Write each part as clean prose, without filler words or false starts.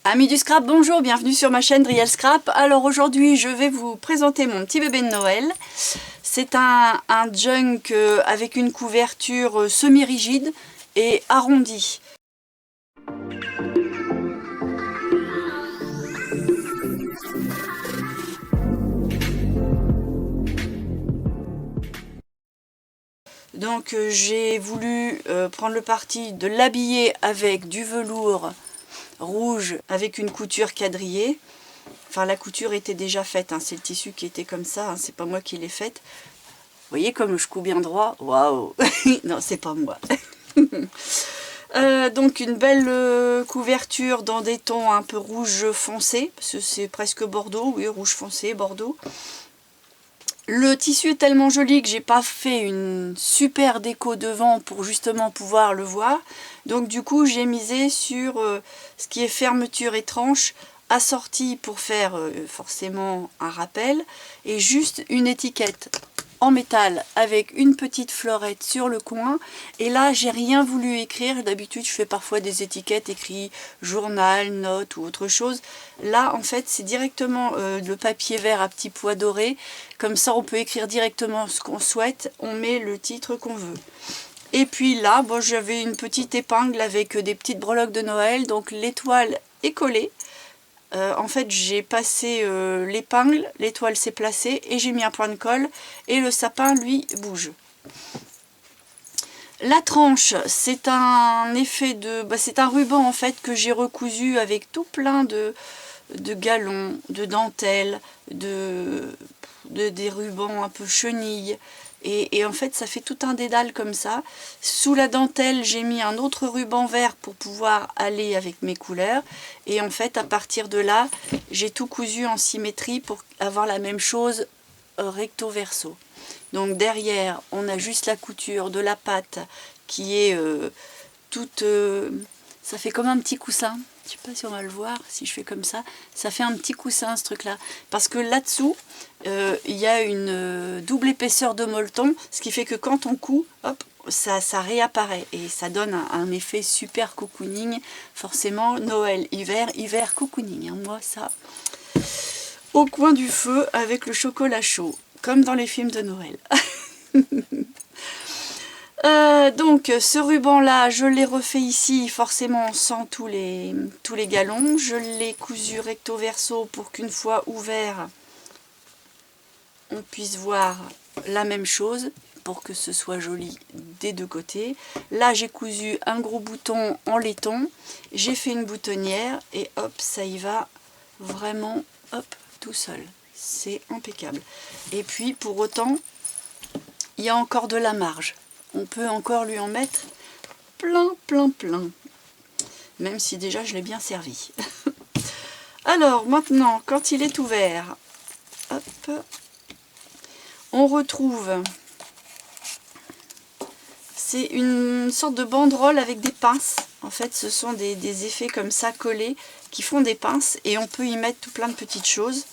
Amis du scrap, bonjour, bienvenue sur ma chaîne Driel Scrap. Alors aujourd'hui je vais vous présenter mon petit bébé de Noël. C'est un junk avec une couverture semi-rigide et arrondie. Donc j'ai voulu prendre le parti de l'habiller avec du velours rouge avec une couture quadrillée. Enfin la couture était déjà faite, hein. C'est le tissu qui était comme ça, hein. C'est pas moi qui l'ai faite. Vous voyez comme je couds bien droit. Waouh. Non, c'est pas moi. Donc une belle couverture dans des tons un peu rouge foncé, parce que c'est presque bordeaux, oui, rouge foncé, bordeaux. Le tissu est tellement joli que j'ai pas fait une super déco devant pour justement pouvoir le voir. Donc du coup j'ai misé sur ce qui est fermeture étrange, assortie pour faire forcément un rappel, et juste une étiquette en métal avec une petite fleurette sur le coin. Et là j'ai rien voulu écrire. D'habitude je fais parfois des étiquettes écrites journal, note ou autre chose. Là en fait c'est directement le papier vert à petits pois dorés. Comme ça on peut écrire directement ce qu'on souhaite, on met le titre qu'on veut. Et puis là bon, j'avais une petite épingle avec des petites breloques de Noël, donc l'étoile est collée. En fait j'ai passé l'épingle, l'étoile s'est placée et j'ai mis un point de colle et le sapin lui bouge. La tranche, c'est un effet de... c'est un ruban en fait que j'ai recousu avec tout plein de galons, de dentelles, des rubans un peu chenilles. Et en fait ça fait tout un dédale comme ça. Sous la dentelle j'ai mis un autre ruban vert pour pouvoir aller avec mes couleurs. Et en fait à partir de là j'ai tout cousu en symétrie pour avoir la même chose recto verso. Donc derrière on a juste la couture de la patte qui est toute... ça fait comme un petit coussin. Je ne sais pas si on va le voir, si je fais comme ça. Ça fait un petit coussin ce truc là. Parce que là-dessous, il y a une double épaisseur de molleton. Ce qui fait que quand on coud, hop, ça réapparaît. Et ça donne un effet super cocooning. Forcément, Noël, hiver cocooning. Hein. Moi, ça, au coin du feu avec le chocolat chaud. Comme dans les films de Noël. Donc ce ruban là je l'ai refait ici forcément sans tous les galons. Je l'ai cousu recto verso pour qu'une fois ouvert on puisse voir la même chose pour que ce soit joli des deux côtés. Là j'ai cousu un gros bouton en laiton, j'ai fait une boutonnière et hop ça y va vraiment hop tout seul. C'est impeccable. Et puis pour autant il y a encore de la marge. On peut encore lui en mettre plein. Même si déjà je l'ai bien servi. Alors maintenant, quand il est ouvert, hop, on retrouve... C'est une sorte de banderole avec des pinces. En fait, ce sont des effets comme ça collés qui font des pinces. Et on peut y mettre tout plein de petites choses.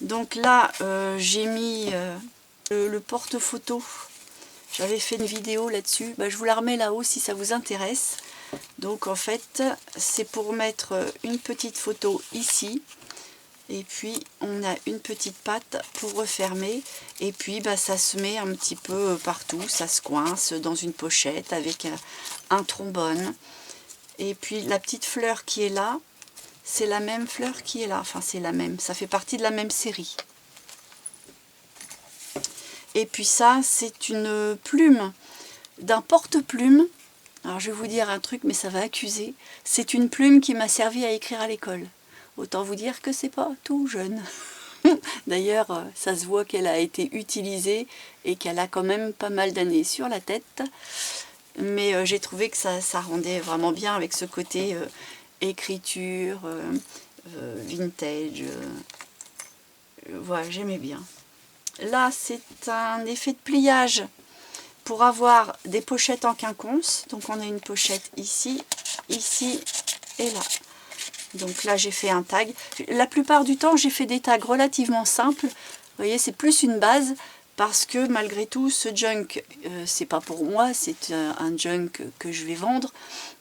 Donc là, j'ai mis le porte-photo. J'avais fait une vidéo là-dessus, je vous la remets là-haut si ça vous intéresse. Donc en fait, c'est pour mettre une petite photo ici. Et puis on a une petite patte pour refermer. Et puis ça se met un petit peu partout, ça se coince dans une pochette avec un trombone. Et puis la petite fleur qui est là, c'est la même fleur qui est là. Enfin c'est la même, ça fait partie de la même série. Et puis ça, c'est une plume d'un porte-plume. Alors je vais vous dire un truc, mais ça va accuser. C'est une plume qui m'a servi à écrire à l'école. Autant vous dire que c'est pas tout jeune. D'ailleurs, ça se voit qu'elle a été utilisée et qu'elle a quand même pas mal d'années sur la tête. Mais j'ai trouvé que ça rendait vraiment bien avec ce côté écriture, vintage. Voilà, j'aimais bien. Là, c'est un effet de pliage pour avoir des pochettes en quinconce. Donc, on a une pochette ici, ici et là. Donc là, j'ai fait un tag. La plupart du temps, j'ai fait des tags relativement simples. Vous voyez, c'est plus une base parce que malgré tout, ce junk, c'est pas pour moi, c'est un junk que je vais vendre.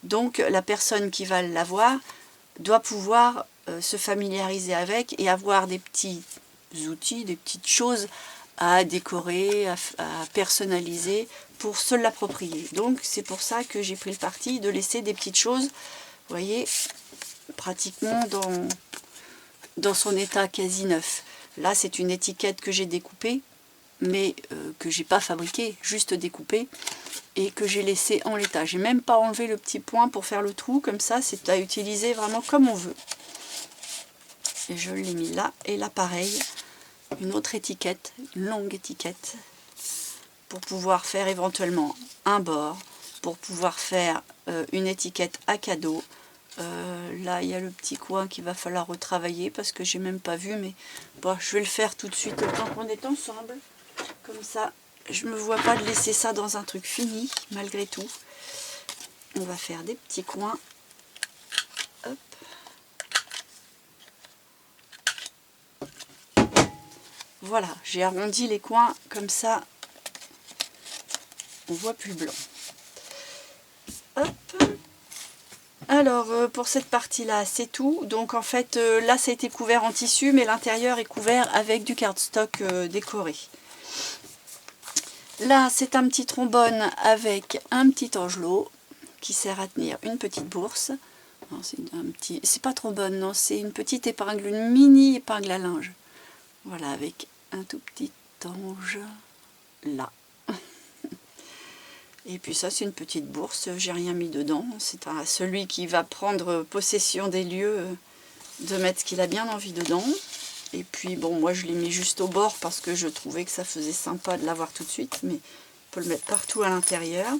Donc, la personne qui va l'avoir doit pouvoir se familiariser avec et avoir des petits outils, des petites choses à décorer, à personnaliser pour se l'approprier. Donc c'est pour ça que j'ai pris le parti de laisser des petites choses, vous voyez, pratiquement dans son état quasi neuf. Là c'est une étiquette que j'ai découpée, mais que j'ai pas fabriquée, juste découpée, et que j'ai laissé en l'état. J'ai même pas enlevé le petit point pour faire le trou, comme ça c'est à utiliser vraiment comme on veut. Et je l'ai mis là, et là pareil, une autre étiquette, une longue étiquette, pour pouvoir faire éventuellement un bord, pour pouvoir faire une étiquette à cadeau. Là il y a le petit coin qu'il va falloir retravailler parce que j'ai même pas vu, mais bon, je vais le faire tout de suite tant qu'on est ensemble, comme ça je me vois pas de laisser ça dans un truc fini malgré tout. On va faire des petits coins. Hop. Voilà, j'ai arrondi les coins comme ça on voit plus blanc. Hop. Alors pour cette partie là c'est tout. Donc en fait là ça a été couvert en tissu, mais l'intérieur est couvert avec du cardstock décoré. Là c'est un petit trombone avec un petit angelot qui sert à tenir une petite bourse. C'est pas trombone, non, c'est une petite épingle, une mini épingle à linge. Voilà, avec un tout petit ange là. Et puis ça c'est une petite bourse, j'ai rien mis dedans. C'est à celui qui va prendre possession des lieux de mettre ce qu'il a bien envie dedans. Et puis bon, moi je l'ai mis juste au bord parce que je trouvais que ça faisait sympa de l'avoir tout de suite, mais on peut le mettre partout à l'intérieur.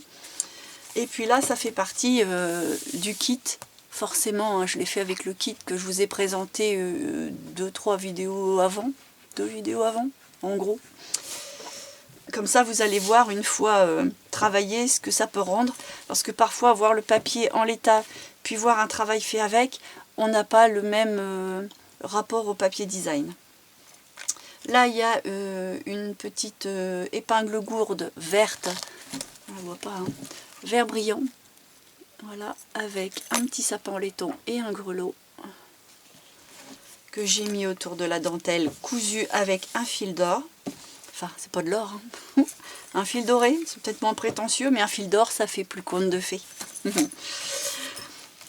Et puis là ça fait partie du kit, forcément, hein, je l'ai fait avec le kit que je vous ai présenté 2 vidéos avant, 2 vidéos avant en gros. Comme ça vous allez voir une fois travaillé ce que ça peut rendre, parce que parfois voir le papier en l'état puis voir un travail fait avec, on n'a pas le même rapport au papier design. Là il y a une petite épingle gourde verte, on ne la voit pas, hein, vert brillant, voilà, avec un petit sapin en laiton et un grelot que j'ai mis autour de la dentelle, cousu avec un fil d'or. Enfin, c'est pas de l'or, hein. Un fil doré, c'est peut-être moins prétentieux, mais un fil d'or, ça fait plus conte de fées.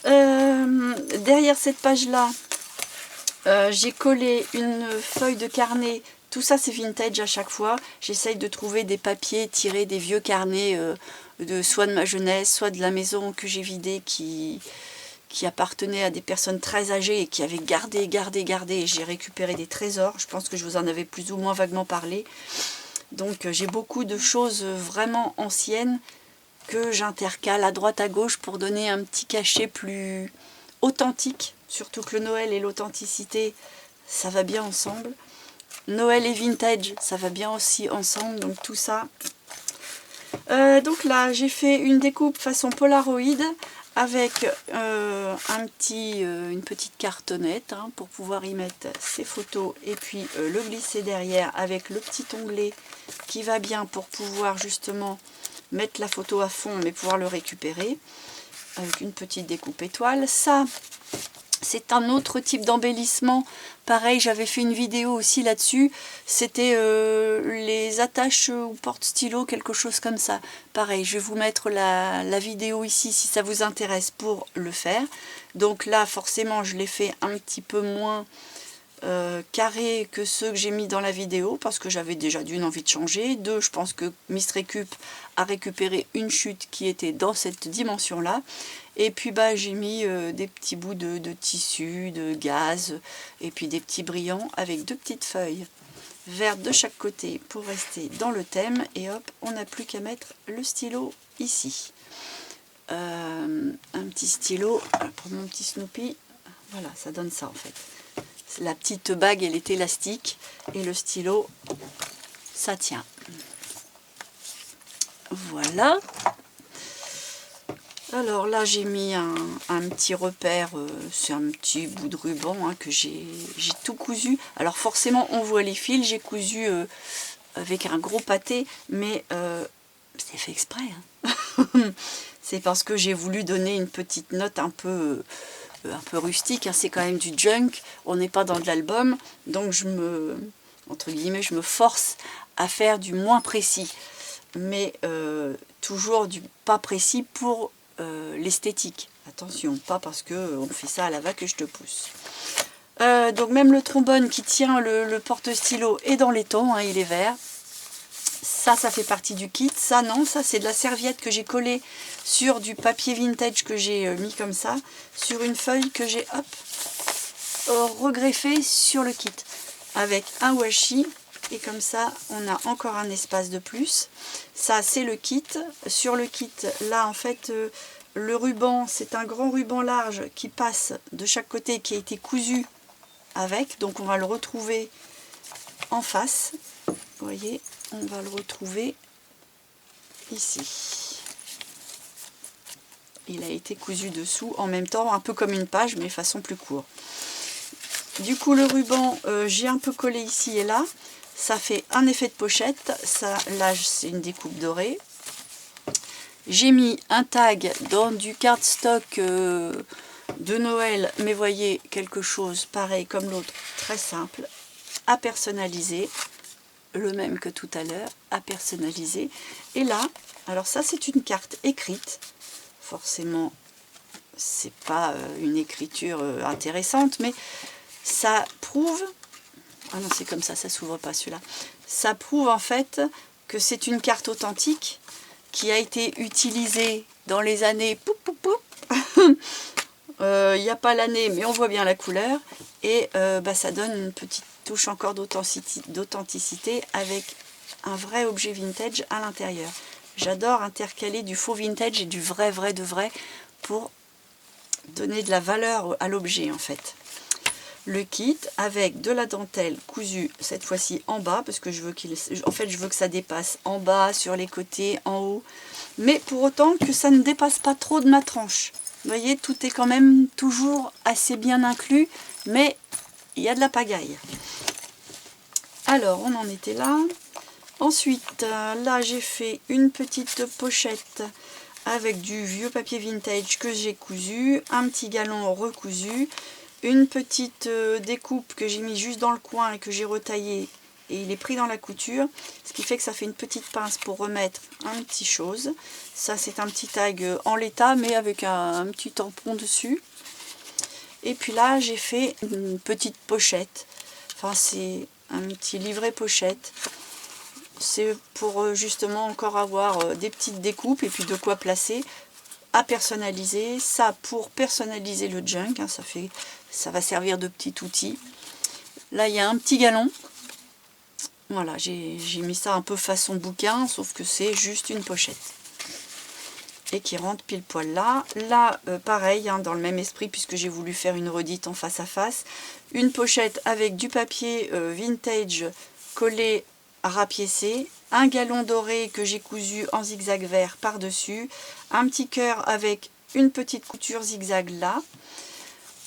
Derrière cette page-là, j'ai collé une feuille de carnet. Tout ça, c'est vintage à chaque fois. J'essaye de trouver des papiers tirés des vieux carnets, soit de ma jeunesse, soit de la maison que j'ai vidée, qui appartenait à des personnes très âgées et qui avaient gardé, et j'ai récupéré des trésors. Je pense que je vous en avais plus ou moins vaguement parlé. Donc j'ai beaucoup de choses vraiment anciennes que j'intercale à droite à gauche pour donner un petit cachet plus authentique. Surtout que le Noël et l'authenticité, ça va bien ensemble. Noël et vintage, ça va bien aussi ensemble, donc tout ça. Donc là, j'ai fait une découpe façon Polaroid avec une petite cartonnette, hein, pour pouvoir y mettre ses photos et puis le glisser derrière avec le petit onglet qui va bien pour pouvoir justement mettre la photo à fond mais pouvoir le récupérer avec une petite découpe étoile. Ça, c'est un autre type d'embellissement. Pareil, j'avais fait une vidéo aussi là-dessus. C'était les attaches ou porte-stylo, quelque chose comme ça. Pareil, je vais vous mettre la vidéo ici si ça vous intéresse pour le faire. Donc là, forcément, je l'ai fait un petit peu moins carré que ceux que j'ai mis dans la vidéo parce que j'avais déjà d'une envie de changer. Deux, je pense que Miss Récup a récupéré une chute qui était dans cette dimension-là. Et puis bah, j'ai mis des petits bouts de tissu, de gaz, et puis des petits brillants avec 2 petites feuilles vertes de chaque côté pour rester dans le thème. Et hop, on n'a plus qu'à mettre le stylo ici. Un petit stylo pour mon petit Snoopy. Voilà, ça donne ça en fait. La petite bague, elle est élastique et le stylo, ça tient. Voilà. Alors là, j'ai mis un petit repère, c'est un petit bout de ruban, hein, que j'ai tout cousu. Alors forcément, on voit les fils, j'ai cousu avec un gros pâté, mais c'est fait exprès. Hein. C'est parce que j'ai voulu donner une petite note un peu un peu rustique, hein, c'est quand même du junk, on n'est pas dans de l'album, donc entre guillemets, je me force à faire du moins précis, mais toujours du pas précis pour l'esthétique. Attention, pas parce qu'on fait ça à la va que je te pousse. Donc même le trombone qui tient le porte-stylo est dans les tons, hein, il est vert. Ça fait partie du kit. Ça, non, ça c'est de la serviette que j'ai collée sur du papier vintage que j'ai mis comme ça, sur une feuille que j'ai, hop, regreffée sur le kit, avec un washi. Et comme ça, on a encore un espace de plus. Ça, c'est le kit. Sur le kit, là, en fait, le ruban, c'est un grand ruban large qui passe de chaque côté, qui a été cousu avec. Donc, on va le retrouver en face. Vous voyez, on va le retrouver ici. Il a été cousu dessous en même temps, un peu comme une page, mais façon plus court. Du coup, le ruban, j'ai un peu collé ici et là. Ça fait un effet de pochette. Ça, là, c'est une découpe dorée. J'ai mis un tag dans du cardstock de Noël, mais voyez, quelque chose pareil comme l'autre, très simple, à personnaliser. Le même que tout à l'heure, à personnaliser. Et là, alors ça, c'est une carte écrite. Forcément, c'est pas une écriture intéressante, mais ça prouve... Ah non, c'est comme ça s'ouvre pas celui-là. Ça prouve en fait que c'est une carte authentique qui a été utilisée dans les années... Il n'y a pas l'année, mais on voit bien la couleur. Et ça donne une petite touche encore d'authenticité avec un vrai objet vintage à l'intérieur. J'adore intercaler du faux vintage et du vrai de vrai pour donner de la valeur à l'objet en fait. Le kit avec de la dentelle cousue cette fois-ci en bas parce que je veux je veux que ça dépasse en bas, sur les côtés, en haut, mais pour autant que ça ne dépasse pas trop de ma tranche. Vous voyez, tout est quand même toujours assez bien inclus, mais il y a de la pagaille. Alors, on en était là. Ensuite, là, j'ai fait une petite pochette avec du vieux papier vintage que j'ai cousu, un petit galon recousu, une petite découpe que j'ai mis juste dans le coin et que j'ai retaillé et il est pris dans la couture, ce qui fait que ça fait une petite pince pour remettre un petit chose. Ça, c'est un petit tag en l'état, mais avec un petit tampon dessus. Et puis là, j'ai fait une petite pochette. Enfin, c'est un petit livret pochette. C'est pour justement encore avoir des petites découpes et puis de quoi placer à personnaliser. Ça, pour personnaliser le junk, hein, ça va servir de petit outil. Là, il y a un petit galon. Voilà, j'ai mis ça un peu façon bouquin, sauf que c'est juste une pochette. Et qui rentre pile poil là. Là, pareil, hein, dans le même esprit, puisque j'ai voulu faire une redite en face à face. Une pochette avec du papier vintage collé à rapiécer. Un galon doré que j'ai cousu en zigzag vert par-dessus. Un petit cœur avec une petite couture zigzag là.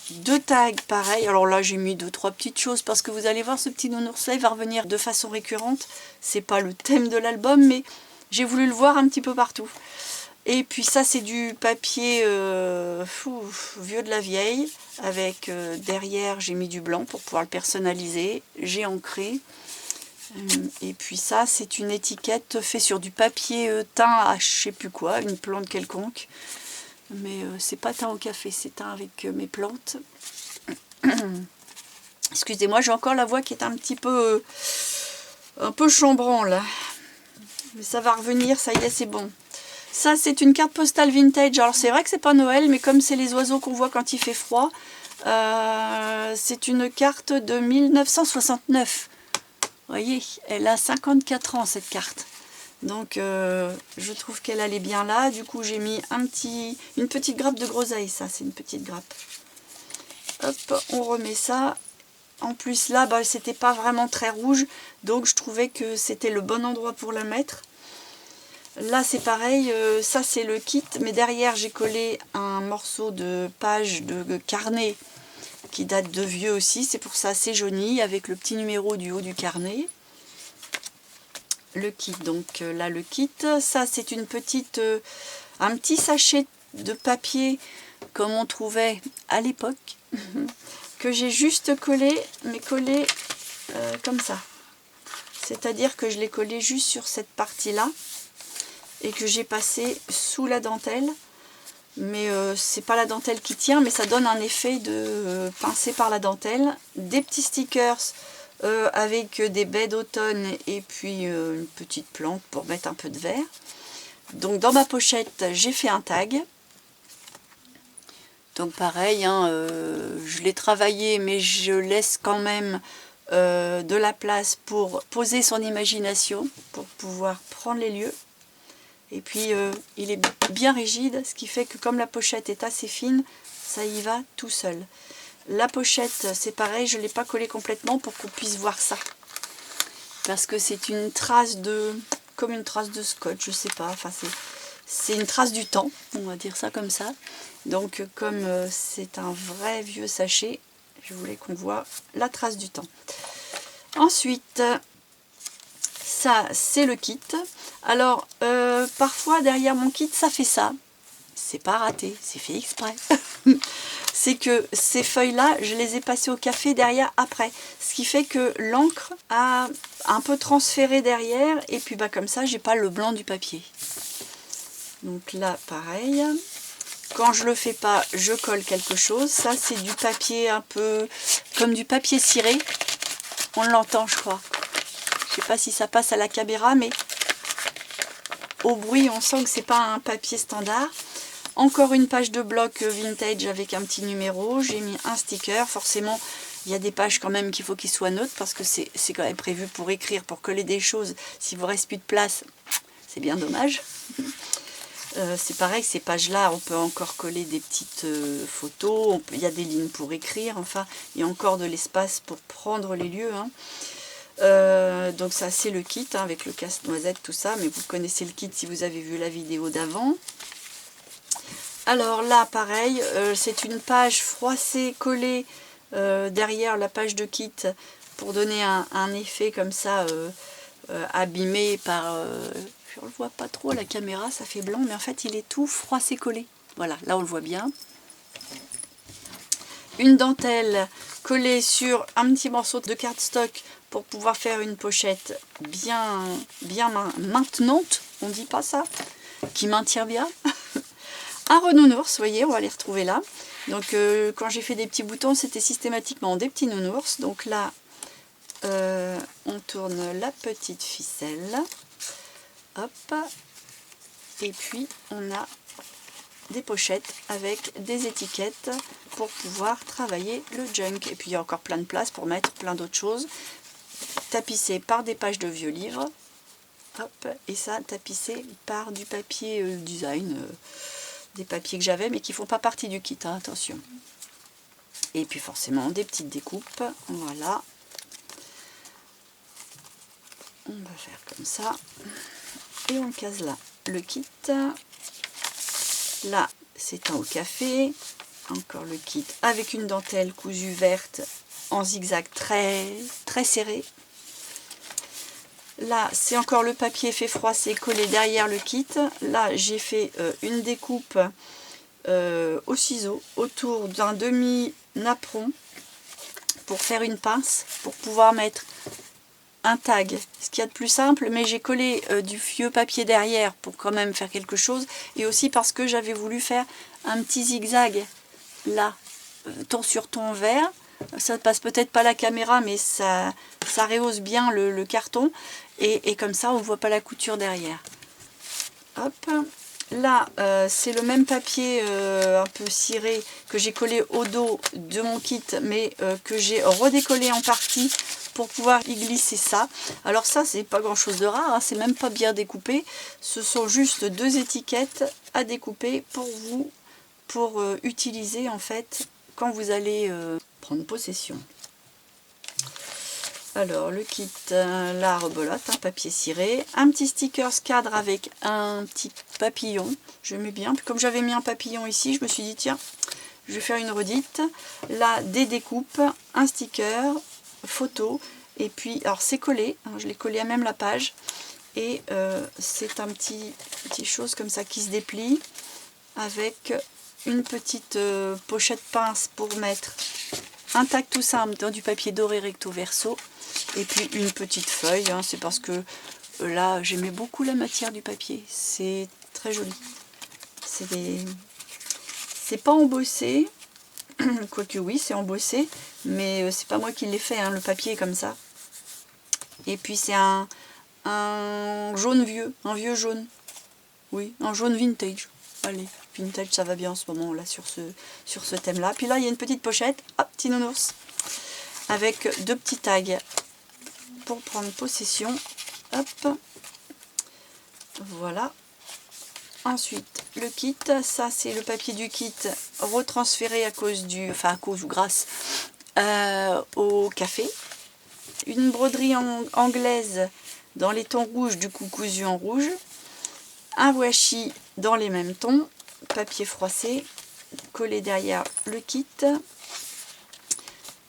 Deux tags pareil. Alors là, j'ai mis 2-3 petites choses parce que vous allez voir, ce petit nounours-là, il va revenir de façon récurrente. C'est pas le thème de l'album, mais j'ai voulu le voir un petit peu partout. Et puis ça, c'est du papier vieux de la vieille. Avec derrière, j'ai mis du blanc pour pouvoir le personnaliser. J'ai ancré. Et puis ça, c'est une étiquette faite sur du papier teint à je sais plus quoi, une plante quelconque. Mais c'est pas teint au café, c'est teint avec mes plantes. Excusez-moi, j'ai encore la voix qui est un peu chambrant là. Mais ça va revenir, ça y est, c'est bon. Ça, c'est une carte postale vintage. Alors, c'est vrai que c'est pas Noël, mais comme c'est les oiseaux qu'on voit quand il fait froid, c'est une carte de 1969. Vous voyez, elle a 54 ans, cette carte. Donc, je trouve qu'elle allait bien là. Du coup, j'ai mis une petite grappe de groseille. Ça, c'est une petite grappe. Hop, on remet ça. En plus, là, c'était pas vraiment très rouge. Donc, je trouvais que c'était le bon endroit pour la mettre. Là, c'est pareil. Ça, c'est le kit. Mais derrière, j'ai collé un morceau de page de carnet qui date de vieux aussi. C'est pour ça, c'est jauni avec le petit numéro du haut du carnet. Le kit, donc là le kit, ça c'est une petite, un petit sachet de papier comme on trouvait à l'époque, que j'ai juste collé, mais collé comme ça. C'est-à-dire que je l'ai collé juste sur cette partie-là et que j'ai passé sous la dentelle. Mais c'est pas la dentelle qui tient, mais ça donne un effet de pincé par la dentelle. Des petits stickers avec des baies d'automne et puis une petite plante pour mettre un peu de vert. Donc dans ma pochette, j'ai fait un tag. Donc pareil, hein, je l'ai travaillé, mais je laisse quand même de la place pour poser son imagination, pour pouvoir prendre les lieux. Et puis il est bien rigide, ce qui fait que comme la pochette est assez fine, ça y va tout seul. La pochette, c'est pareil, je ne l'ai pas collée complètement pour qu'on puisse voir ça. Parce que c'est une trace de... comme une trace de scotch, je sais pas, enfin c'est une trace du temps, on va dire ça comme ça. Donc comme c'est un vrai vieux sachet, je voulais qu'on voit la trace du temps. Ensuite, ça c'est le kit. Alors parfois derrière mon kit ça fait ça. C'est pas raté, c'est fait exprès. C'est que ces feuilles là, je les ai passées au café derrière après. Ce qui fait que l'encre a un peu transféré derrière. Et puis bah comme ça j'ai pas le blanc du papier. Donc là pareil. Quand je le fais pas, je colle quelque chose. Ça c'est du papier un peu comme du papier ciré. On l'entend je crois. Je sais pas si ça passe à la caméra, mais au bruit on sent que c'est pas un papier standard. Encore une page de bloc vintage avec un petit numéro. J'ai mis un sticker. Forcément il y a des pages quand même qu'il faut qu'ils soient neutres parce que c'est quand même prévu pour écrire, pour coller des choses. Si vous reste plus de place, c'est bien dommage. C'est pareil, ces pages-là, on peut encore coller des petites photos, il y a des lignes pour écrire, enfin, il y a encore de l'espace pour prendre les lieux. Hein. Donc ça, c'est le kit, hein, avec le casse-noisette, tout ça, mais vous connaissez le kit si vous avez vu la vidéo d'avant. Alors là, pareil, c'est une page froissée, collée derrière la page de kit, pour donner un effet comme ça, abîmé par... je ne le vois pas trop à la caméra, ça fait blanc, mais en fait il est tout froissé collé. Voilà, là on le voit bien. Une dentelle collée sur un petit morceau de cardstock pour pouvoir faire une pochette bien maintenante, on dit pas ça, qui maintient bien. Un renounours, vous voyez, on va les retrouver là. Donc quand j'ai fait des petits boutons, c'était systématiquement des petits nounours. Donc là, on tourne la petite ficelle. Hop, et puis on a des pochettes avec des étiquettes pour pouvoir travailler le junk. Et puis il y a encore plein de place pour mettre plein d'autres choses. Tapissé par des pages de vieux livres. Hop, et ça tapissé par du papier design, des papiers que j'avais mais qui ne font pas partie du kit, hein, attention. Et puis forcément des petites découpes, voilà. On va faire comme ça. Et on case là le kit. Là c'est un au café, encore le kit avec une dentelle cousue verte en zigzag très serré. Là c'est encore le papier fait froisser collé derrière le kit. Là j'ai fait une découpe au ciseau autour d'un demi napperon pour faire une pince pour pouvoir mettre un tag, ce qu'il y a de plus simple, mais j'ai collé du vieux papier derrière pour quand même faire quelque chose, et aussi parce que j'avais voulu faire un petit zigzag là, ton sur ton vert. Ça ne passe peut-être pas la caméra, mais ça rehausse bien le carton, et comme ça on ne voit pas la couture derrière. Hop, là c'est le même papier un peu ciré que j'ai collé au dos de mon kit, mais que j'ai redécollé en partie pour pouvoir y glisser ça. Alors ça c'est pas grand chose de rare, hein, c'est même pas bien découpé, ce sont juste deux étiquettes à découper pour vous, pour utiliser en fait quand vous allez prendre possession. Alors le kit, la rebolote, un papier ciré, un petit stickers cadre avec un petit papillon, je mets bien, puis comme j'avais mis un papillon ici, je me suis dit tiens, je vais faire une redite. Là des découpes, un sticker, photo, et puis alors c'est collé, hein, je l'ai collé à même la page, et c'est un petit chose comme ça qui se déplie avec une petite pochette pince pour mettre un tac tout simple dans du papier doré recto verso. Et puis une petite feuille, hein, c'est parce que là j'aimais beaucoup la matière du papier. C'est très joli. C'est pas embossé. Quoique oui, c'est embossé. Mais c'est pas moi qui l'ai fait, hein, le papier est comme ça. Et puis c'est un jaune vieux, un vieux jaune. Oui, un jaune vintage. Allez, vintage ça va bien en ce moment là sur ce thème là. Puis là il y a une petite pochette, hop, petit nounours, avec 2 petits tags pour prendre possession. Hop, voilà. Ensuite le kit, ça c'est le papier du kit retransféré à cause ou grâce au café. Une broderie anglaise dans les tons rouges, du coup cousu en rouge. Un washi dans les mêmes tons, papier froissé, collé derrière le kit.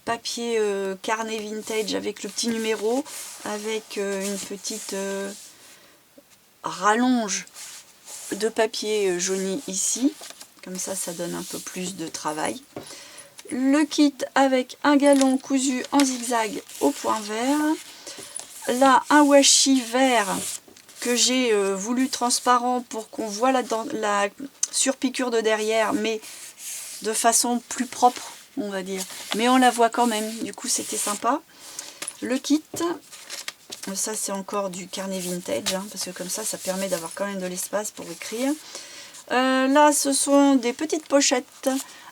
Papier carnet vintage avec le petit numéro, avec une petite rallonge de papier jauni ici. Comme ça, ça donne un peu plus de travail. Le kit avec un galon cousu en zigzag au point vert. Là, un washi vert que j'ai voulu transparent pour qu'on voit la surpiqûre de derrière, mais de façon plus propre, on va dire. Mais on la voit quand même, du coup c'était sympa. Le kit, ça c'est encore du carnet vintage, hein, parce que comme ça permet d'avoir quand même de l'espace pour écrire. Là, ce sont des petites pochettes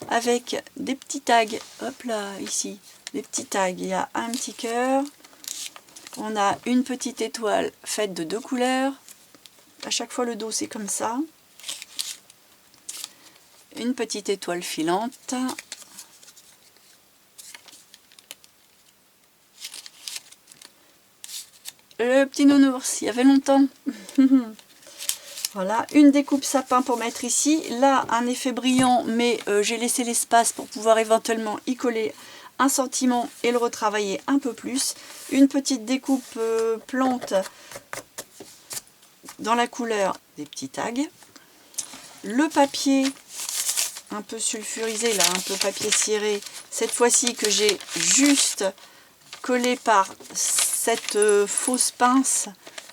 avec des petits tags. Hop là, ici, des petits tags. Il y a un petit cœur. On a une petite étoile faite de 2 couleurs. À chaque fois, le dos, c'est comme ça. Une petite étoile filante. Le petit nounours, il y avait longtemps. Voilà, une découpe sapin pour mettre ici. Là, un effet brillant, mais j'ai laissé l'espace pour pouvoir éventuellement y coller un sentiment et le retravailler un peu plus. Une petite découpe plante dans la couleur des petits tags. Le papier un peu sulfurisé, là, un peu papier ciré, cette fois-ci que j'ai juste collé par cette fausse pince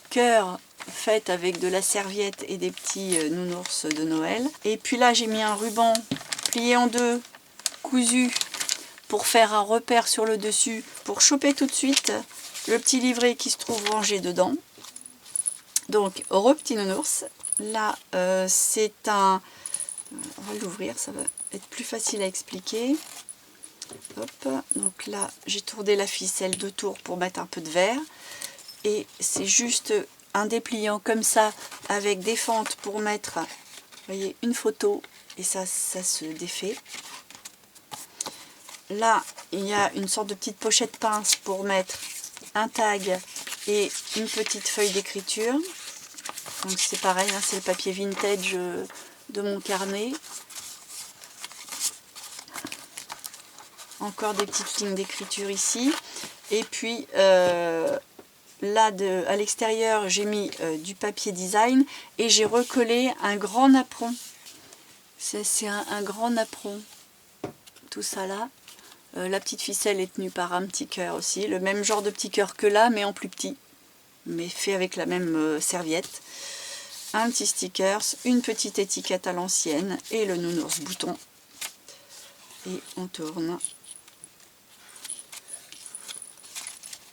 cœur faite avec de la serviette et des petits nounours de Noël. Et puis là j'ai mis un ruban plié en 2, cousu, pour faire un repère sur le dessus, pour choper tout de suite le petit livret qui se trouve rangé dedans. Donc petit nounours. Là c'est un... On va l'ouvrir, ça va être plus facile à expliquer. Hop, donc là j'ai tourné la ficelle 2 tours pour mettre un peu de verre. Et c'est juste un dépliant comme ça avec des fentes pour mettre, vous voyez, une photo et ça se défait. Là il y a une sorte de petite pochette pince pour mettre un tag et une petite feuille d'écriture. Donc c'est pareil, hein, c'est le papier vintage de mon carnet. Encore des petites lignes d'écriture ici. Et puis là à l'extérieur j'ai mis du papier design et j'ai recollé un grand napperon. C'est un grand napperon, tout ça là. La petite ficelle est tenue par un petit cœur aussi, le même genre de petit cœur que là mais en plus petit, mais fait avec la même serviette. Un petit stickers, une petite étiquette à l'ancienne et le nounours bouton. Et on tourne.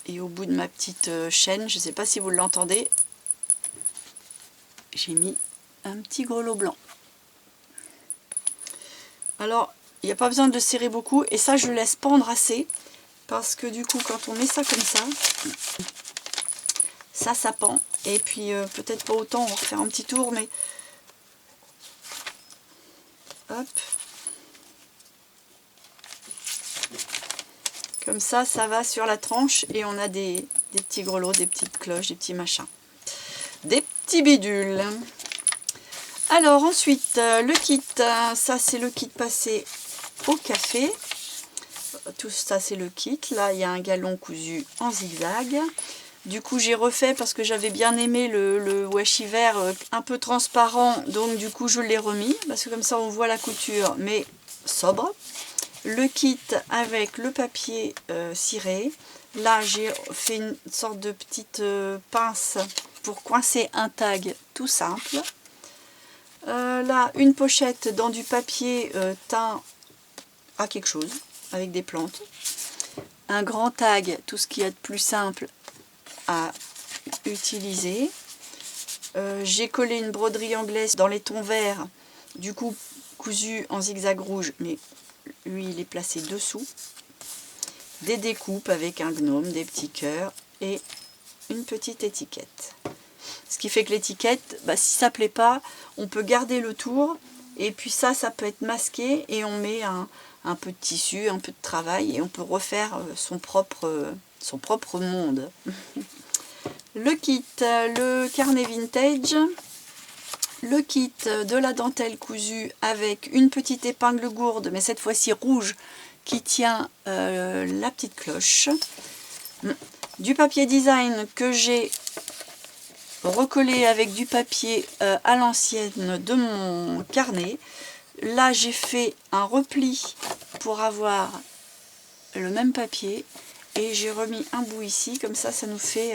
Et au bout de ma petite chaîne, je ne sais pas si vous l'entendez, j'ai mis un petit grelot blanc. Alors, il n'y a pas besoin de le serrer beaucoup, et ça je le laisse pendre assez, parce que du coup quand on met ça comme ça pend, et puis peut-être pas autant, on va refaire un petit tour, mais hop, comme ça va sur la tranche, et on a des petits grelots, des petites cloches, des petits machins, des petits bidules. Alors ensuite, le kit, ça c'est le kit passé au café. Tout ça c'est le kit. Là il y a un galon cousu en zigzag. Du coup j'ai refait parce que j'avais bien aimé le washi vert un peu transparent, donc du coup je l'ai remis parce que comme ça on voit la couture mais sobre. Le kit avec le papier ciré. Là j'ai fait une sorte de petite pince pour coincer un tag tout simple. Là une pochette dans du papier teint à quelque chose avec des plantes. Un grand tag, tout ce qu'il y a de plus simple à utiliser. J'ai collé une broderie anglaise dans les tons verts, du coup cousu en zigzag rouge, mais lui il est placé dessous. Des découpes avec un gnome, des petits cœurs et une petite étiquette. Ce qui fait que l'étiquette, bah, si ça ne plaît pas, on peut garder le tour et puis ça peut être masqué et on met un peu de tissu, un peu de travail et on peut refaire son propre monde. Le kit, le carnet vintage, le kit de la dentelle cousue avec une petite épingle gourde, mais cette fois-ci rouge, qui tient la petite cloche. Du papier design que j'ai recollé avec du papier à l'ancienne de mon carnet. Là, j'ai fait un repli pour avoir le même papier et j'ai remis un bout ici, comme ça nous fait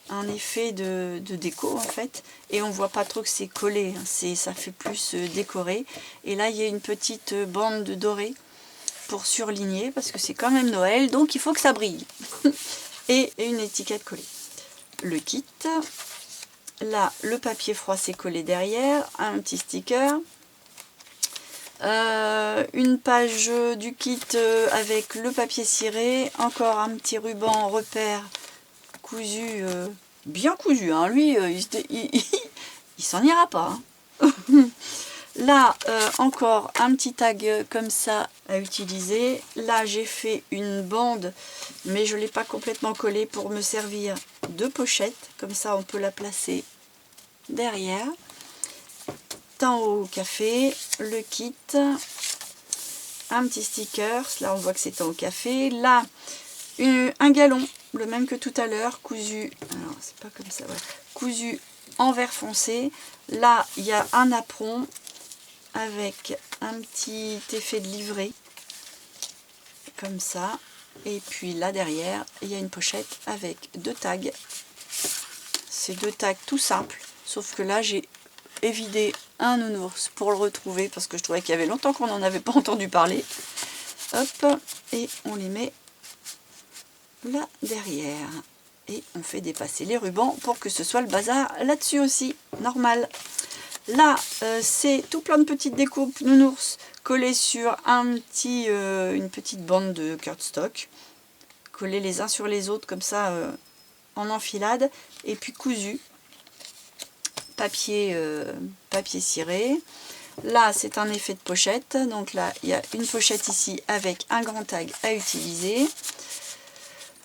un effet de déco en fait, et on voit pas trop que c'est collé, hein, ça fait plus décoré. Et là il y a une petite bande de doré pour surligner parce que c'est quand même Noël, donc il faut que ça brille. Et une étiquette collée. Le kit, là le papier froissé collé derrière, un petit sticker. Une page du kit avec le papier ciré, encore un petit ruban repère cousu, bien cousu, hein. Lui il s'en ira pas, hein. Là encore un petit tag comme ça à utiliser. Là j'ai fait une bande mais je ne l'ai pas complètement collée pour me servir de pochette, comme ça on peut la placer derrière. Temps au café, le kit, un petit sticker, là on voit que c'est temps au café. Là un galon, le même que tout à l'heure, cousu, alors c'est pas comme ça, voilà, cousu en vert foncé. Là il y a un apron avec un petit effet de livret comme ça, et puis là derrière il y a une pochette avec deux tags. C'est deux tags tout simples, sauf que là j'ai évidé un nounours pour le retrouver parce que je trouvais qu'il y avait longtemps qu'on n'en avait pas entendu parler. Hop, et on les met là derrière et on fait dépasser les rubans pour que ce soit le bazar là-dessus aussi, normal. Là c'est tout plein de petites découpes nounours collées sur une petite bande de cardstock, collées les uns sur les autres comme ça en enfilade, et puis cousu papier ciré. Là c'est un effet de pochette, donc là il y a une pochette ici avec un grand tag à utiliser.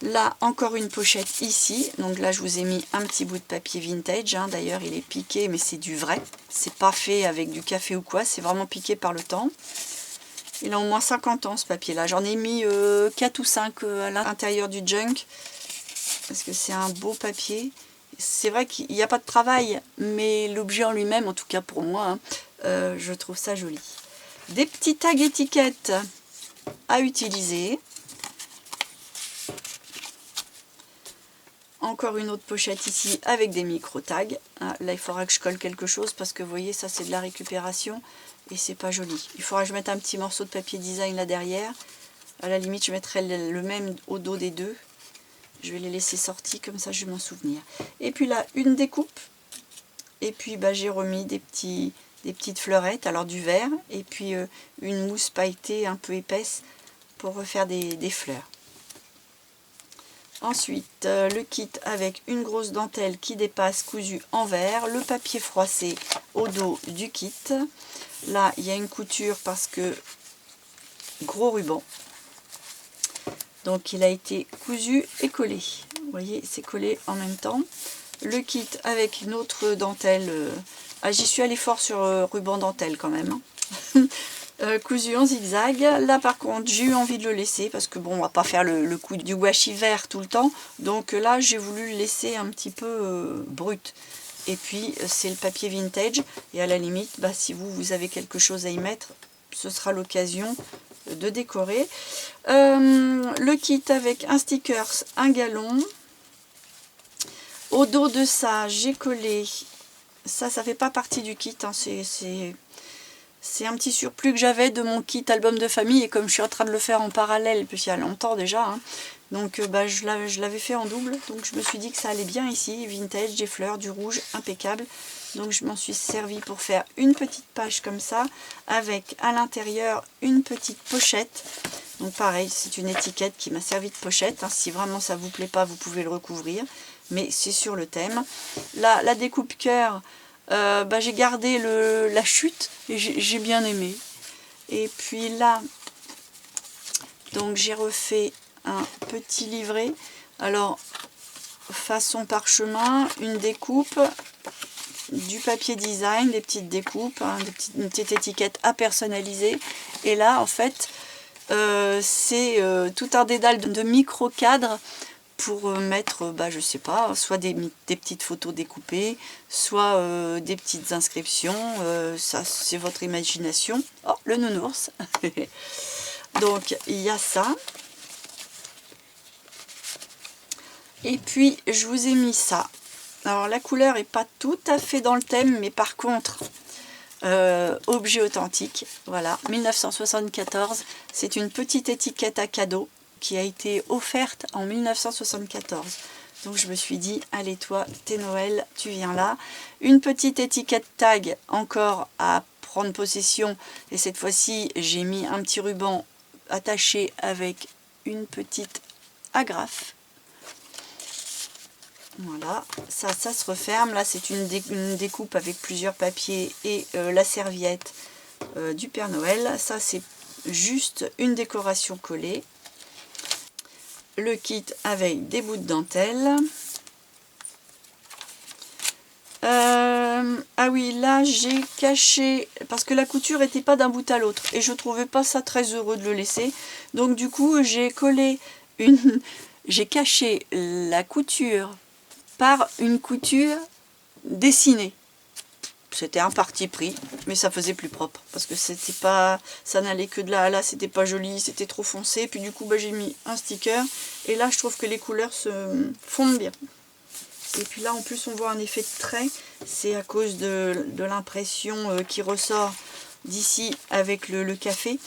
Là encore une pochette ici, donc là je vous ai mis un petit bout de papier vintage, hein. D'ailleurs il est piqué mais c'est du vrai, c'est pas fait avec du café ou quoi, c'est vraiment piqué par le temps. Il a au moins 50 ans ce papier là, j'en ai mis 4 ou 5 à l'intérieur du junk parce que c'est un beau papier. C'est vrai qu'il n'y a pas de travail, mais l'objet en lui-même, en tout cas pour moi, hein, je trouve ça joli. Des petits tags étiquettes à utiliser. Encore une autre pochette ici avec des micro-tags. Là, il faudra que je colle quelque chose parce que vous voyez, ça c'est de la récupération et c'est pas joli. Il faudra que je mette un petit morceau de papier design là derrière. À la limite, je mettrai le même au dos des deux. Je vais les laisser sortis, comme ça je vais m'en souvenir. Et puis là, une découpe. Et puis bah, j'ai remis des petites fleurettes, alors du vert. Et puis une mousse pailletée un peu épaisse pour refaire des fleurs. Ensuite, le kit avec une grosse dentelle qui dépasse cousue en vert. Le papier froissé au dos du kit. Là, il y a une couture parce que gros ruban. Donc il a été cousu et collé. Vous voyez, c'est collé en même temps. Le kit avec une autre dentelle. Ah, j'y suis allée fort sur ruban dentelle quand même, hein. cousu en zigzag. Là par contre j'ai eu envie de le laisser parce que bon, on va pas faire le coup du washi vert tout le temps, donc là j'ai voulu le laisser un petit peu brut. Et puis c'est le papier vintage, et à la limite, bah, si vous avez quelque chose à y mettre, ce sera l'occasion de décorer. Le kit avec un stickers, un galon. Au dos de ça, j'ai collé, ça fait pas partie du kit, hein, c'est un petit surplus que j'avais de mon kit album de famille, et comme je suis en train de le faire en parallèle, puis il y a longtemps déjà, hein, donc bah, je l'avais fait en double, donc je me suis dit que ça allait bien ici, vintage, des fleurs, du rouge, impeccable. Donc je m'en suis servi pour faire une petite page comme ça, avec à l'intérieur une petite pochette. Donc pareil, c'est une étiquette qui m'a servi de pochette, hein. Si vraiment ça vous plaît pas, vous pouvez le recouvrir, mais c'est sur le thème. Là, la découpe cœur, bah, j'ai gardé la chute, et j'ai bien aimé. Et puis là, donc j'ai refait un petit livret. Alors, façon parchemin, une découpe, du papier design, des petites découpes, hein, une petite étiquette à personnaliser. Et là, en fait, c'est tout un dédale de micro-cadres pour mettre, bah, je sais pas, soit des petites photos découpées, soit des petites inscriptions. Ça, c'est votre imagination. Oh, le nounours. Donc, il y a ça. Et puis, je vous ai mis ça. Alors, la couleur n'est pas tout à fait dans le thème, mais par contre, objet authentique. Voilà, 1974. C'est une petite étiquette à cadeau qui a été offerte en 1974. Donc, je me suis dit, allez toi, t'es Noël, tu viens là. Une petite étiquette tag encore à prendre possession. Et cette fois-ci, j'ai mis un petit ruban attaché avec une petite agrafe. Voilà, ça se referme. Là, c'est une découpe avec plusieurs papiers et la serviette du Père Noël. Ça, c'est juste une décoration collée. Le kit avec des bouts de dentelle. Ah oui, là, j'ai caché, parce que la couture n'était pas d'un bout à l'autre. Et je trouvais pas ça très heureux de le laisser. Donc, du coup, j'ai collé j'ai caché la couture par une couture dessinée. C'était un parti pris, mais ça faisait plus propre, parce que c'était pas, ça n'allait que de là à là, c'était pas joli, c'était trop foncé. Puis du coup, bah, j'ai mis un sticker, et là je trouve que les couleurs se fondent bien. Et puis là en plus on voit un effet de trait, c'est à cause de l'impression qui ressort d'ici avec le café.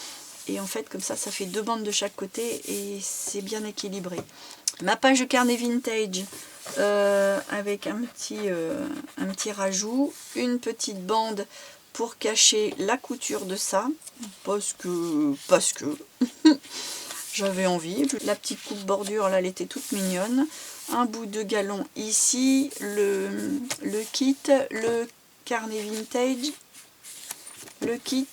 Et en fait comme ça fait deux bandes de chaque côté, et c'est bien équilibré. Ma page de carnet vintage, avec un petit rajout, une petite bande pour cacher la couture de ça, parce que j'avais envie. La petite coupe bordure là, elle était toute mignonne. Un bout de galon ici, le kit, le carnet vintage, le kit,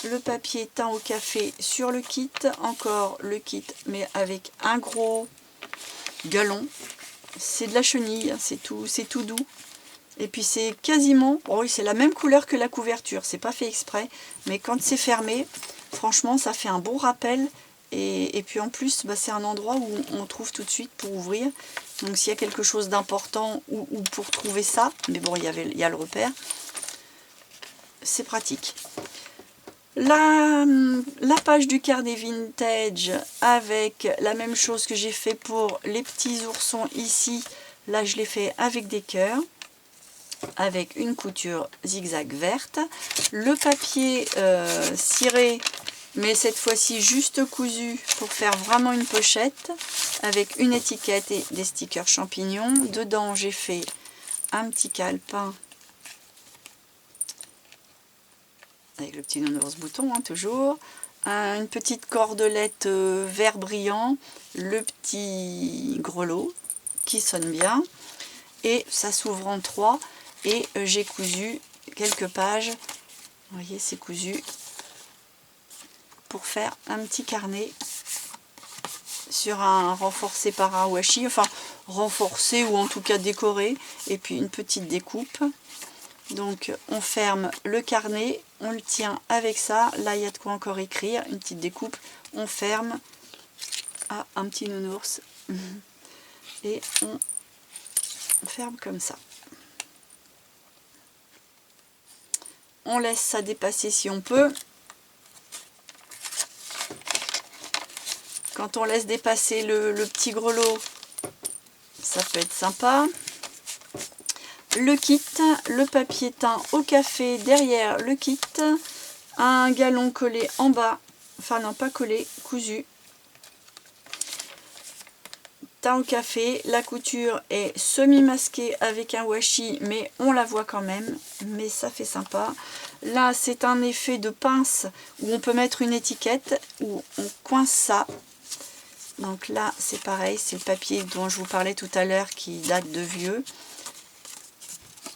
le papier teint au café sur le kit, encore le kit mais avec un gros galon. C'est de la chenille, c'est tout doux. Et puis c'est quasiment, bon oui, c'est la même couleur que la couverture, c'est pas fait exprès, mais quand c'est fermé, franchement ça fait un bon rappel. Et puis en plus, bah, c'est un endroit où on trouve tout de suite pour ouvrir. Donc s'il y a quelque chose d'important ou pour trouver ça, mais bon, il y a le repère, c'est pratique. La page du carnet vintage avec la même chose que j'ai fait pour les petits oursons ici. Là, je l'ai fait avec des cœurs, avec une couture zigzag verte. Le papier ciré, mais cette fois-ci juste cousu pour faire vraiment une pochette, avec une étiquette et des stickers champignons. Dedans, j'ai fait un petit calepin avec le petit nounours bouton, hein, toujours. Une petite cordelette vert brillant, le petit grelot qui sonne bien. Et ça s'ouvre en trois. Et j'ai cousu quelques pages. Vous voyez, c'est cousu pour faire un petit carnet sur un renforcé par un washi, enfin renforcé ou en tout cas décoré, et puis une petite découpe. Donc on ferme le carnet, on le tient avec ça. Là, il y a de quoi encore écrire. Une petite découpe. On ferme. Ah, un petit nounours. Et on ferme comme ça. On laisse ça dépasser si on peut. Quand on laisse dépasser le petit grelot, ça peut être sympa. Le kit, le papier teint au café derrière le kit, un galon collé en bas, enfin non pas collé, cousu. Teint au café, la couture est semi-masquée avec un washi, mais on la voit quand même, mais ça fait sympa. Là, c'est un effet de pince où on peut mettre une étiquette, où on coince ça. Donc là, c'est pareil, c'est le papier dont je vous parlais tout à l'heure qui date de vieux.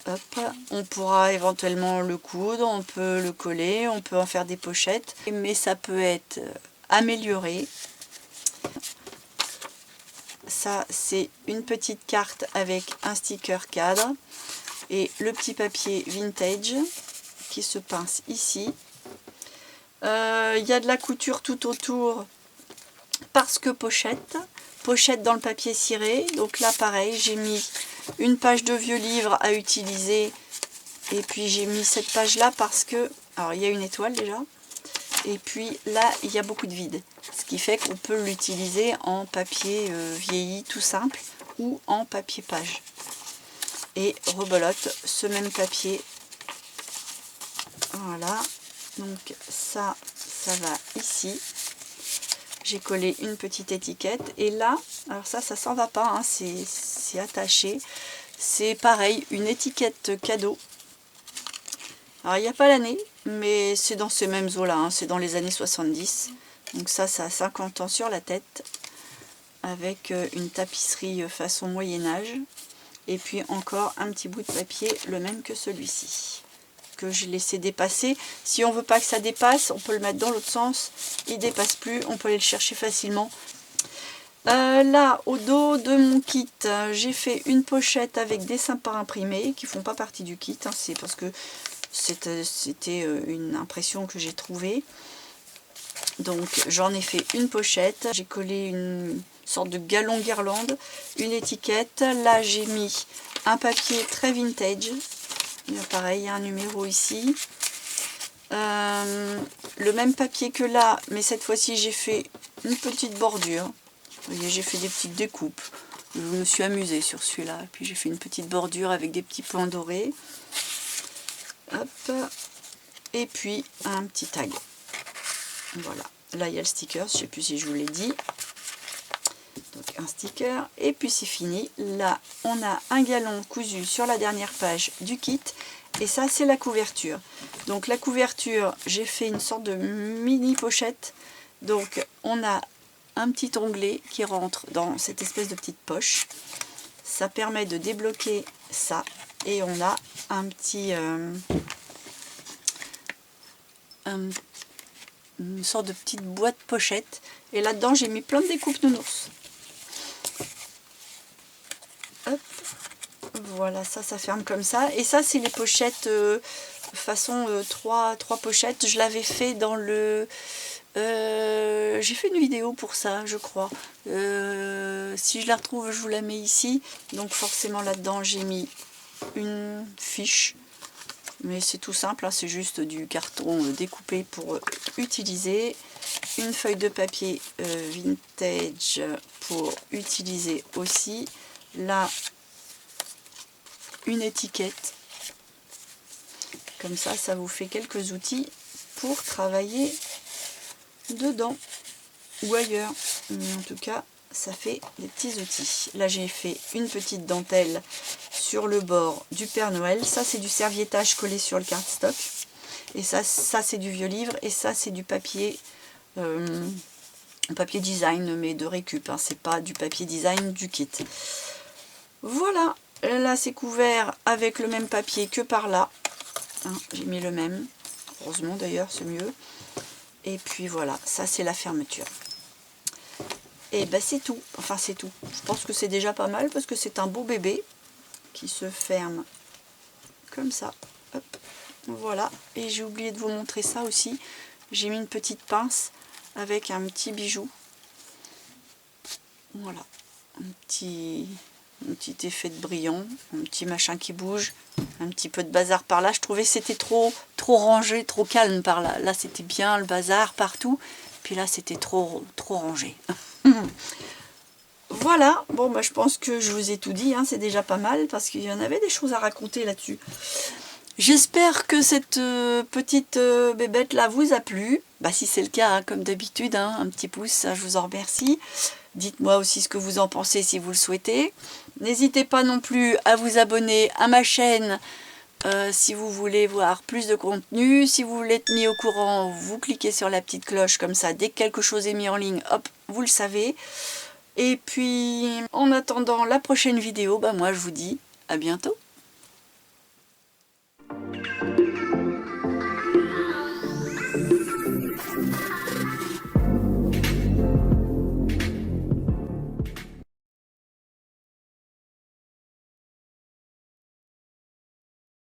Hop, on pourra éventuellement le coudre, on peut le coller, on peut en faire des pochettes, mais ça peut être amélioré. Ça, c'est une petite carte avec un sticker cadre et le petit papier vintage qui se pince ici. Il y a de la couture tout autour parce que pochette dans le papier ciré. Donc là, pareil, j'ai mis une page de vieux livre à utiliser et puis j'ai mis cette page là parce que, alors il y a une étoile déjà, et puis là il y a beaucoup de vide, ce qui fait qu'on peut l'utiliser en papier vieilli tout simple ou en papier page. Et rebelote ce même papier, voilà, donc ça va ici. J'ai collé une petite étiquette et là, alors ça s'en va pas, hein, c'est attaché. C'est pareil, une étiquette cadeau. Alors il n'y a pas l'année, mais c'est dans ces mêmes eaux-là, hein, c'est dans les années 70. Donc ça a 50 ans sur la tête, avec une tapisserie façon Moyen-Âge. Et puis encore un petit bout de papier, le même que celui-ci, que j'ai laissé dépasser. Si on veut pas que ça dépasse, on peut le mettre dans l'autre sens, il dépasse plus, on peut aller le chercher facilement. Là, au dos de mon kit, j'ai fait une pochette avec des sympas imprimés qui font pas partie du kit, hein, c'est parce que c'était une impression que j'ai trouvée. Donc j'en ai fait une pochette, j'ai collé une sorte de galon guirlande, une étiquette. Là j'ai mis un papier très vintage. Pareil, il y a un numéro ici. Le même papier que là, mais cette fois-ci j'ai fait une petite bordure. Vous voyez, j'ai fait des petites découpes. Je me suis amusée sur celui-là. Puis j'ai fait une petite bordure avec des petits points dorés. Hop. Et puis un petit tag. Voilà. Là il y a le sticker, je ne sais plus si je vous l'ai dit. Donc un sticker. Et puis c'est fini. Là on a un galon cousu sur la dernière page du kit. Et ça c'est la couverture. Donc la couverture, j'ai fait une sorte de mini pochette. Donc on a un petit onglet qui rentre dans cette espèce de petite poche. Ça permet de débloquer ça. Et on a un petit... une sorte de petite boîte pochette. Et là-dedans, j'ai mis plein de découpes nounours. Hop. Voilà, ça ferme comme ça. Et ça, c'est les pochettes façon 3 pochettes. Je l'avais fait dans le... j'ai fait une vidéo pour ça, je crois. Si je la retrouve, je vous la mets ici. Donc forcément, là-dedans, j'ai mis une fiche. Mais c'est tout simple, hein, c'est juste du carton découpé pour utiliser. Une feuille de papier vintage pour utiliser aussi. Là, une étiquette. Comme ça vous fait quelques outils pour travailler dedans ou ailleurs. Mais en tout cas, ça fait des petits outils. Là, j'ai fait une petite dentelle sur le bord du Père Noël. Ça, c'est du serviettage collé sur le cardstock. Et ça c'est du vieux livre. Et ça, c'est du papier, papier design, mais de récup. Hein. C'est pas du papier design du kit. Voilà. Là, c'est couvert avec le même papier que par là. Hein, j'ai mis le même. Heureusement, d'ailleurs, c'est mieux. Et puis voilà, ça, c'est la fermeture. Et ben c'est tout, enfin c'est tout. Je pense que c'est déjà pas mal parce que c'est un beau bébé qui se ferme comme ça. Hop. Voilà, et j'ai oublié de vous montrer ça aussi. J'ai mis une petite pince avec un petit bijou. Voilà, un petit effet de brillant, un petit machin qui bouge, un petit peu de bazar par là. Je trouvais que c'était trop rangé, trop calme par là. Là c'était bien le bazar partout, puis là c'était trop rangé. Voilà, bon bah je pense que je vous ai tout dit, hein, c'est déjà pas mal parce qu'il y en avait des choses à raconter là-dessus. J'espère que cette petite bébête là vous a plu. Bah si c'est le cas, hein, comme d'habitude, hein, un petit pouce, ça, je vous en remercie. Dites-moi aussi ce que vous en pensez si vous le souhaitez. N'hésitez pas non plus à vous abonner à ma chaîne si vous voulez voir plus de contenu. Si vous voulez être mis au courant, vous cliquez sur la petite cloche comme ça. Dès que quelque chose est mis en ligne, hop, vous le savez. Et puis, en attendant la prochaine vidéo, bah moi je vous dis à bientôt.